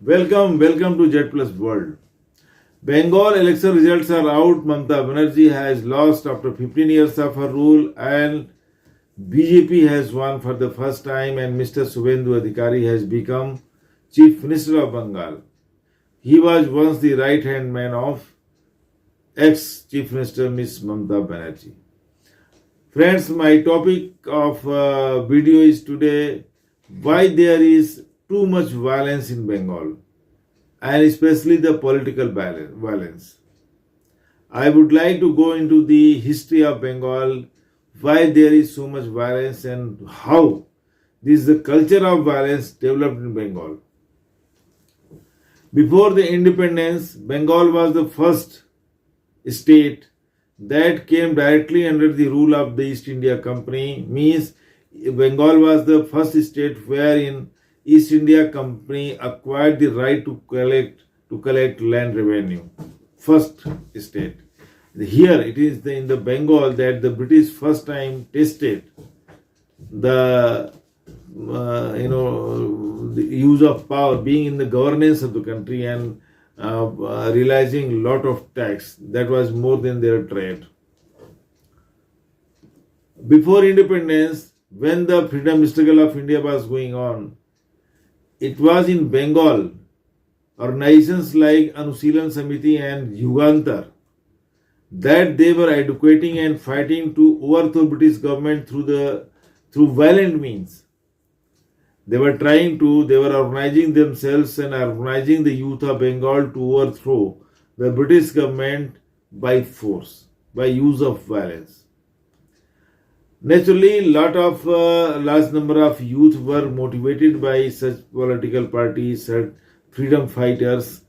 Welcome to Jet Plus World. Bengal election results are out. Mamata Banerjee has lost after 15 years of her rule, and BJP has won for the first time, and Mr. Subhendu Adhikari has become Chief Minister of Bengal. He was once the right hand man of ex Chief Minister Ms. Mamata Banerjee. Friends, my topic of video is today why there is too much violence in Bengal, and especially the political violence. I would like to go into the history of Bengal, why there is so much violence and how this the culture of violence developed in Bengal. Before the independence, Bengal was the first state that came directly under the rule of the East India Company. Means Bengal was the first state wherein East India Company acquired the right to collect land revenue. First state. Here it is in the Bengal that the British first time tested the the use of power, being in the governance of the country and realizing a lot of tax that was more than their trade. Before independence, when the freedom struggle of India was going on, it was in Bengal, organizations like Anushilon Samiti and Yugantar, that they were advocating and fighting to overthrow British government through violent means. They were organizing themselves and organizing the youth of Bengal to overthrow the British government by force, by use of violence. Naturally, large number of youth were motivated by such political parties, such freedom fighters,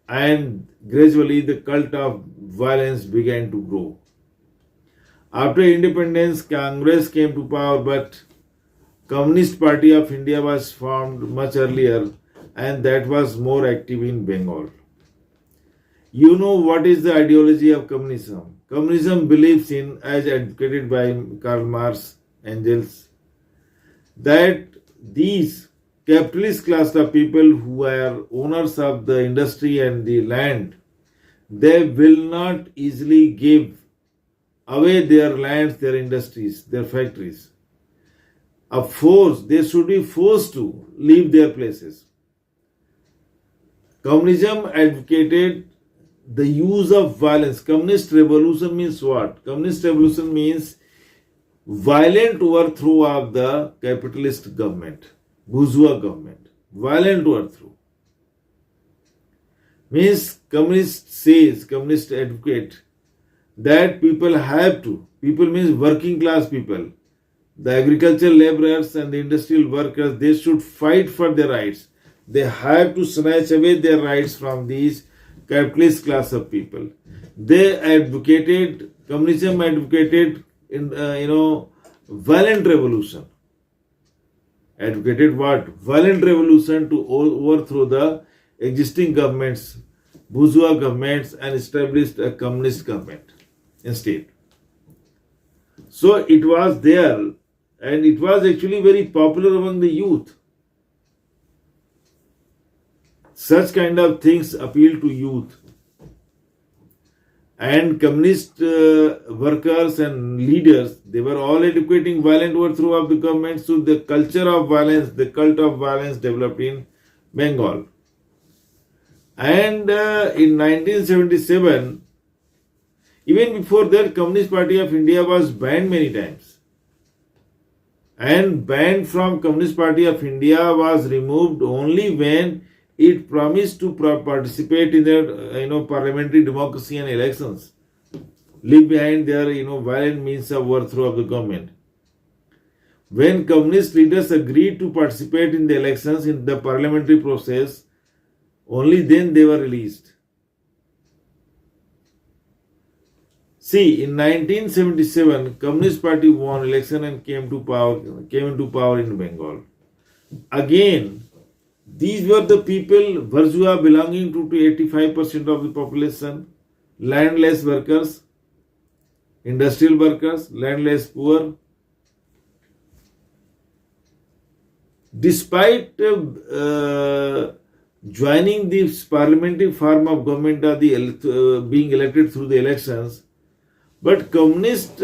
and gradually the cult of violence began to grow. After independence, Congress came to power, but Communist Party of India was formed much earlier, and that was more active in Bengal. You know what is the ideology of communism? Communism believes in, as advocated by Karl Marx, Engels, that these capitalist class of people who are owners of the industry and the land, they will not easily give away their lands, their industries, their factories. Of force, they should be forced to leave their places. Communism advocated the use of violence. Communist revolution means what? Communist revolution means violent overthrow of the capitalist government, bourgeois government. Violent overthrow. Means communist advocate that people means working class people, the agricultural laborers and the industrial workers, they should fight for their rights. They have to snatch away their rights from these capitalist class of people. Communism advocated violent revolution. Advocated what? Violent revolution to overthrow the existing governments, bourgeois governments, and established a communist government instead. So it was there, and it was actually very popular among the youth. Such kind of things appeal to youth. And communist workers and leaders, they were all advocating violent overthrow of the government. So the culture of violence, the cult of violence developed in Bengal. And in 1977, even before that, Communist Party of India was banned many times. And ban from Communist Party of India was removed only when it promised to participate in their parliamentary democracy and elections, leave behind their violent means of overthrow of the government. When communist leaders agreed to participate in the elections in the parliamentary process, only then they were released. See, in 1977, Communist Party won election and came into power in Bengal. Again, these were the people, bourgeois, belonging to 85% of the population, landless workers, industrial workers, landless poor. Despite joining this parliamentary form of government or being elected through the elections. But communist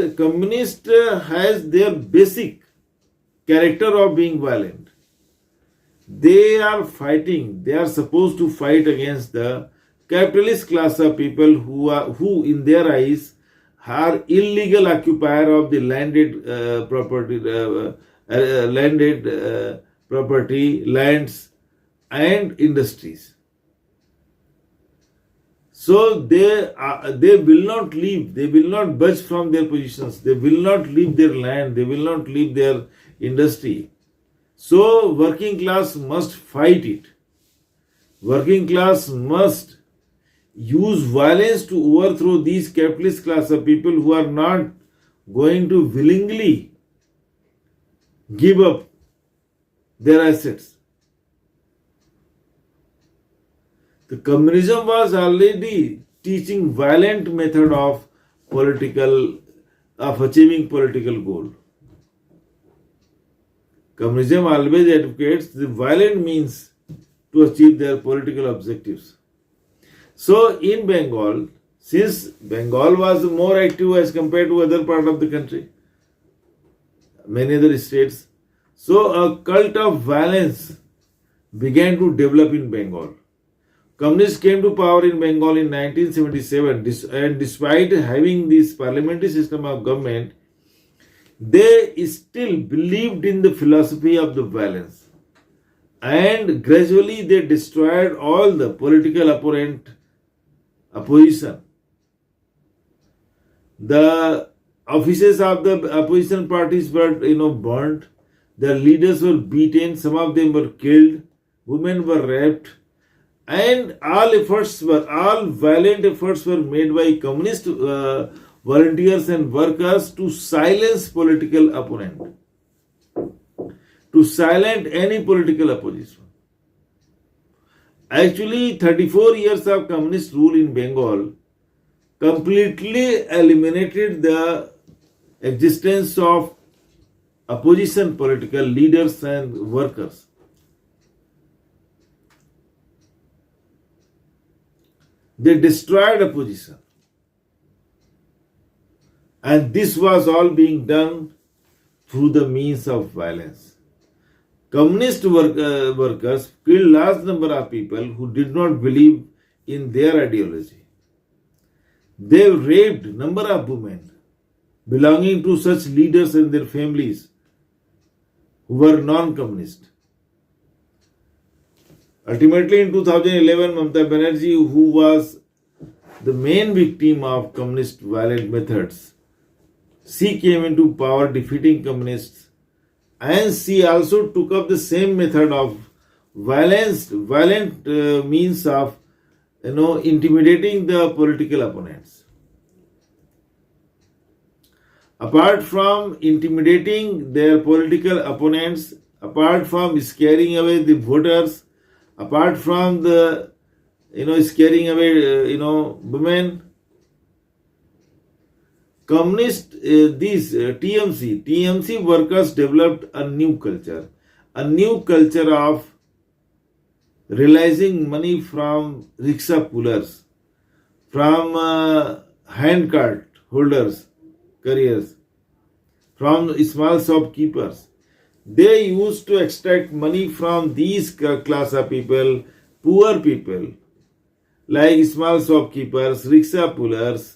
has their basic character of being violent. They are fighting. They are supposed to fight against the capitalist class of people who in their eyes are illegal occupier of the landed property, lands, and industries. So they will not leave. They will not budge from their positions. They will not leave their land. They will not leave their industry. So working class must fight it. Working class must use violence to overthrow these capitalist class of people who are not going to willingly give up their assets. The communism was already teaching violent method of achieving political goal. Communism always advocates the violent means to achieve their political objectives. So in Bengal, since Bengal was more active as compared to other part of the country, many other states, so a cult of violence began to develop in Bengal. Communists came to power in Bengal in 1977, and despite having this parliamentary system of government, they still believed in the philosophy of the violence. And gradually they destroyed all the political opposition. The offices of the opposition parties were burnt, their leaders were beaten, some of them were killed, women were raped, and all violent efforts were made by communist volunteers and workers to silence political opponent, to silence any political opposition. Actually, 34 years of communist rule in Bengal completely eliminated the existence of opposition political leaders and workers. They destroyed opposition. And this was all being done through the means of violence. Communist workers killed large number of people who did not believe in their ideology. They raped number of women belonging to such leaders and their families who were non-communist. Ultimately, in 2011, Mamata Banerjee, who was the main victim of communist violent methods, she came into power defeating communists, and she also took up the same method of violent means of intimidating the political opponents. Apart from intimidating their political opponents, apart from scaring away the voters, apart from the scaring away women, these TMC workers developed a new culture of realizing money from rickshaw pullers, from handcart holders, careers, from small shopkeepers. They used to extract money from these class of people, poor people, like small shopkeepers, rickshaw pullers,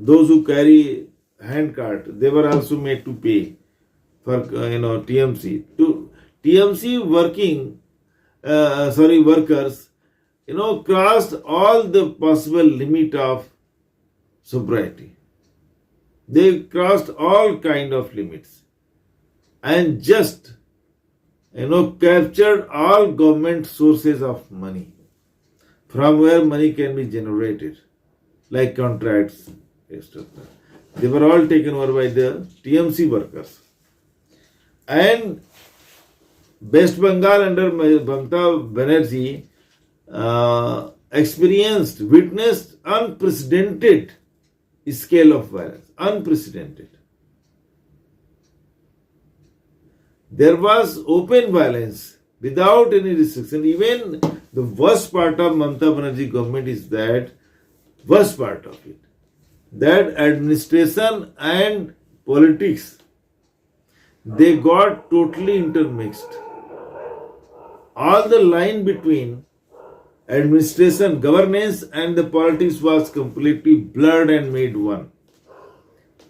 those who carry handcart. They were also made to pay for TMC. TMC workers crossed all the possible limit of sobriety. They crossed all kind of limits and just captured all government sources of money from where money can be generated, like contracts, etc. They were all taken over by the TMC workers. And West Bengal under Mamata Banerjee witnessed unprecedented scale of violence. Unprecedented. There was open violence without any restriction. Even the worst part of Mamata Banerjee government is that, worst part of it, that administration and politics, they got totally intermixed. All the line between administration, governance and the politics was completely blurred and made one.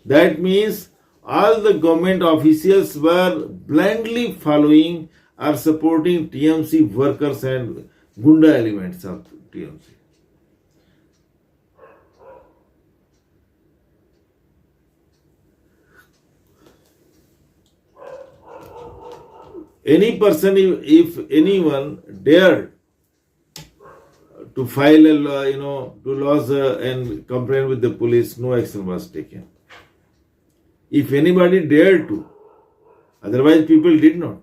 That means all the government officials were blindly following or supporting TMC workers and Gunda elements of TMC. Any person, if anyone dared to file a to lodge and complain with the police, no action was taken. If anybody dared to, otherwise people did not.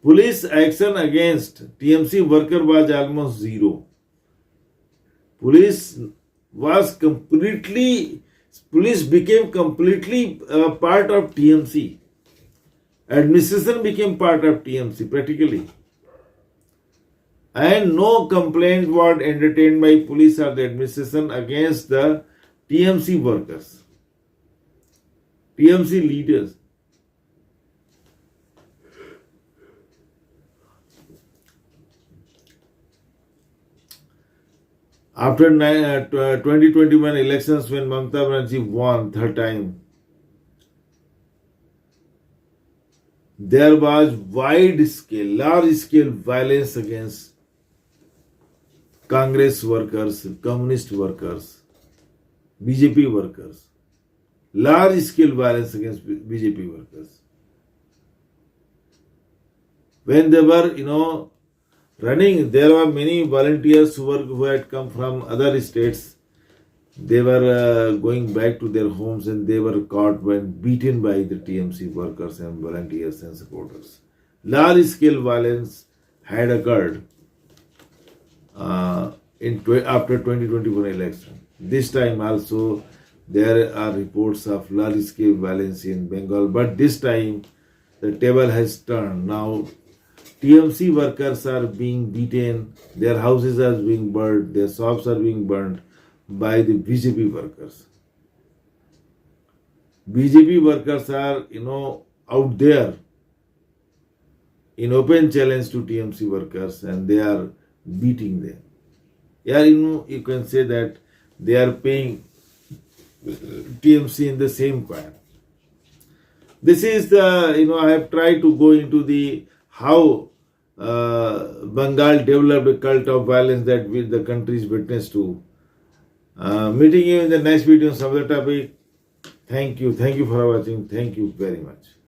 Police action against TMC worker was almost zero. Police became completely part of TMC. Administration became part of TMC practically. And no complaint was entertained by police or the administration against the TMC workers, TMC leaders. After 2021 elections, when Mamata Banerjee won third time, there was large scale violence against Congress workers, communist workers, BJP workers. Large scale violence against BJP workers. When they were, running, there were many volunteers who had come from other states. They were going back to their homes and they were caught and beaten by the TMC workers and volunteers and supporters. Large scale violence had occurred after 2021 election. This time also there are reports of large scale violence in Bengal, but this time the table has turned. Now TMC workers are being beaten, their houses are being burned, their shops are being burned by the BJP workers. BJP workers are, out there in open challenge to TMC workers and they are beating them. Yeah, you can say that they are paying TMC in the same coin. This is I have tried to go into the how Bengal developed a cult of violence that the country is witness to. Meeting you in the next video on some other topic. Thank you for watching. Thank you very much.